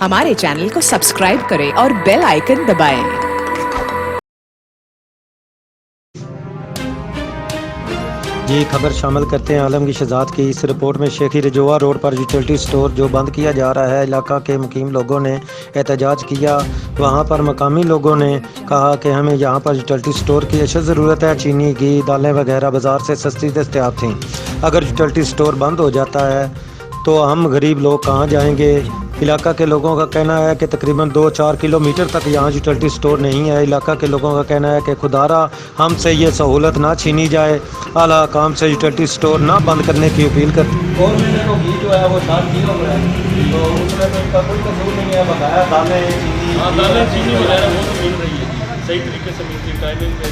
हमारे चैनल को सब्सक्राइब करें और बेल आइकन दबाएं। जी खबर शामिल करते हैं आलमगीर शहजाद की। इस रिपोर्ट में शेखी रजोआ रोड पर यूटिलिटी स्टोर जो बंद किया जा रहा है, इलाका के मुकीम लोगों ने एहतजाज किया। वहां पर मकामी लोगों ने कहा कि हमें यहां पर यूटिलिटी स्टोर की अशद ज़रूरत है। चीनी, घी, दालें वगैरह बाज़ार से सस्ती दस्तयाब थीं। अगर यूटिलिटी स्टोर बंद हो जाता है तो हम गरीब लोग कहाँ जाएंगे। इलाका के लोगों का कहना है कि तकरीबन 2-4 किलोमीटर तक यहाँ यूटिलिटी स्टोर नहीं है। इलाका के लोगों का कहना है कि खुदारा हमसे ये सहूलत ना छीनी जाए। आला काम से यूटिलिटी स्टोर ना बंद करने की अपील कर। और मैंने तो घी जो है वो 7 किलो में है, तो उसमें तो इसका कोई कसूर नहीं है। बकाया दालें, चीनी, दालें चीनी वगैरह वो तो मिल रही है, सही तरीके से मिलती है, टाइमिंग पे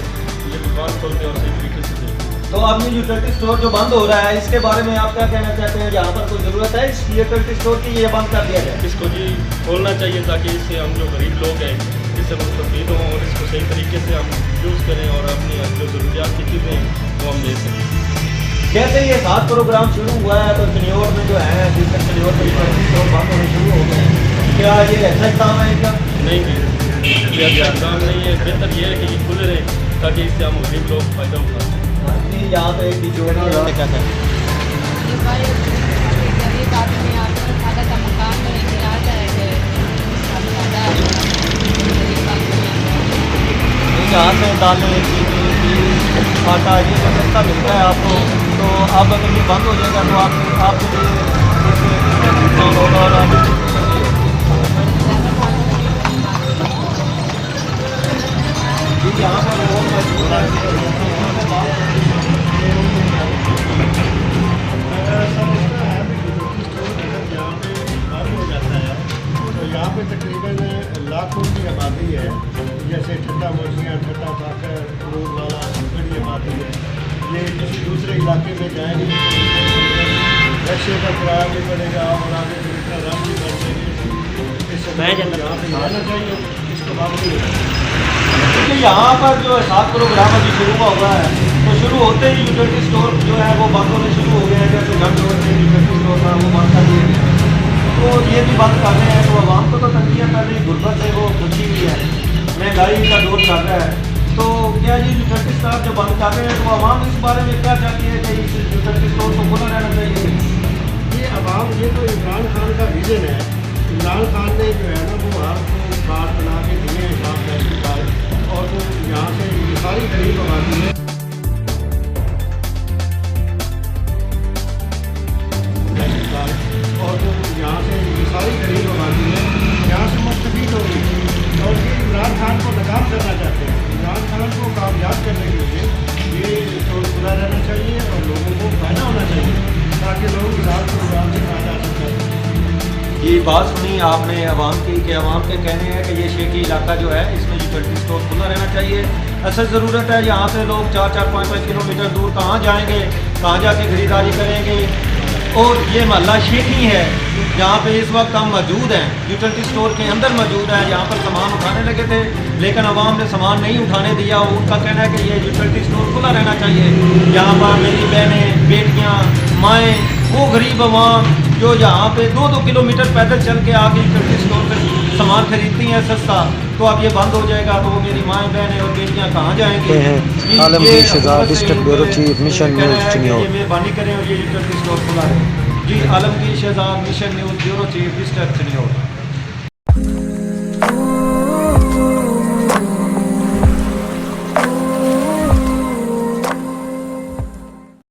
ये दुकान खोलते हैं और सही तरीके से मिलती है। तो अब ये यूटिलिटी स्टोर जो बंद हो रहा है, इसके बारे में आप क्या कहना चाहते हैं? यहाँ पर कोई ज़रूरत है इस यूटिलिटी स्टोर की, ये बंद कर दिया जाए? इसको जी खोलना चाहिए ताकि इससे हम जो गरीब लोग हैं इससे मुस्तफ़ीद हों और इसको सही तरीके से हम यूज़ करें और अपनी जो ज़रूरियात की चीज़ें वो हम ले सकें। जैसे ये 7 प्रोग्राम शुरू हुआ है तो चनियोर में जो है जिस तक चनियोर में यूटिलिटी स्टोर बंद होने शुरू हो गए हैं, क्या ये अच्छा काम है इनका? नहीं जी, ये अच्छा काम नहीं है। बेहतर ये है कि ये खुले रहें ताकि इससे हम गरीब लोग फ़ायदा उठा सकें। यहाँ पे एक बिचौलिया है, क्या कहते हैं? गरीब आदमी आपको खाना का मकान में गिरा जाएगा। यहाँ से दालें, चीनी, घी, आटा ये सब सस्ता मिलता है आपको। तो अब अगर ये बंद हो जाएगा तो आपके लिए इससे नुकसान होगा और आप यहाँ पर लोग मजबूर हैं। यहाँ पे तकरीबन लाखों की आबादी है। जैसे ठंडा मोचियाँ, ठंडा साकर, फ्रूट वाला बड़ी आबादी है। ये किसी दूसरे इलाके में जाएंगे तो रिक्शे का किराया भी बढ़ेगा और आगे फिर इतना दाम भी बढ़ जाएंगे। इससे यहाँ पे आना चाहिए, इसको बात नहीं है। क्योंकि यहाँ पर जो 7 प्रोग्राम अभी शुरू हुआ है तो शुरू होते ही यूटिलिटी स्टोर जो है वो बंद होने शुरू हो गए हैं। जैसे घर जो यूटिलिटी स्टोर था वो बंद कर दिए गए, तो ये भी बंद कर रहे हैं। तो आवाम को तो तंगियाँ कर रही, गुर्बत है वो खुशी हुई है, महंगाई का दौर चल रहा है। तो क्या ये यूटिलिटी स्टोर जो बंद कर रहे हैं तो आवाम इस बारे में क्या चाहती है कि इस यूटिलिटी स्टोर को खुला रहना चाहिए? ये आवाम, ये तो इमरान खान का विजन है। इमरान खान ने जो है ना वो हर को कार्ड बना के दिए हैं शाम पैसे कार्ड, और वो यहाँ से ये सारी गरीब आबादी है और वो यहाँ से ये सारी गरीब आबादी है यहाँ से मुस्तफीद होगी। और ये इमरान खान को नाकाम करना चाहते हैं। इमरान खान को कामयाब करने के लिए ये स्टोर खुला रहना चाहिए और लोगों को फायदा होना चाहिए ताकि लोग इलाज प्रोग्राम से फायदा हासिल करें। ये बात सुनी आपने अवाम की कि अवाम के कहने हैं कि ये शेखी इलाका जो है इसमें यूटिलिटी स्टोर खुला रहना चाहिए। असल ज़रूरत है, यहाँ से लोग 4-4, 5-5 किलोमीटर दूर कहाँ जाएंगे, कहाँ जाके ख़रीदारी करेंगे। और ये मोहल्ला शेखी है जहाँ पे इस वक्त हम मौजूद हैं, यूटिलिटी स्टोर के अंदर मौजूद है। यहाँ पर सामान उठाने लगे थे लेकिन अवाम ने सामान नहीं उठाने दिया। उनका कहना है कि ये यूटिलिटी स्टोर खुला रहना चाहिए। यहाँ पर मेरी बहनें, बेटियाँ, माएँ, वो गरीब अवाम जो यहाँ पे 2-2 किलोमीटर पैदल चल के आके यूटिलिटी स्टोर से सामान खरीदती हैं सस्ता, तो अब ये बंद हो जाएगा तो वो मेरी माएँ, बहनें और बेटियाँ कहाँ जाएंगी? Alamgir Shahzad, district bureau chief, mission news Chiniot. ये मेहरबानी करें और ये यूटिलिटी स्टोर खुला है। जी, Alamgir Shahzad, mission news bureau chief, district चनियोर।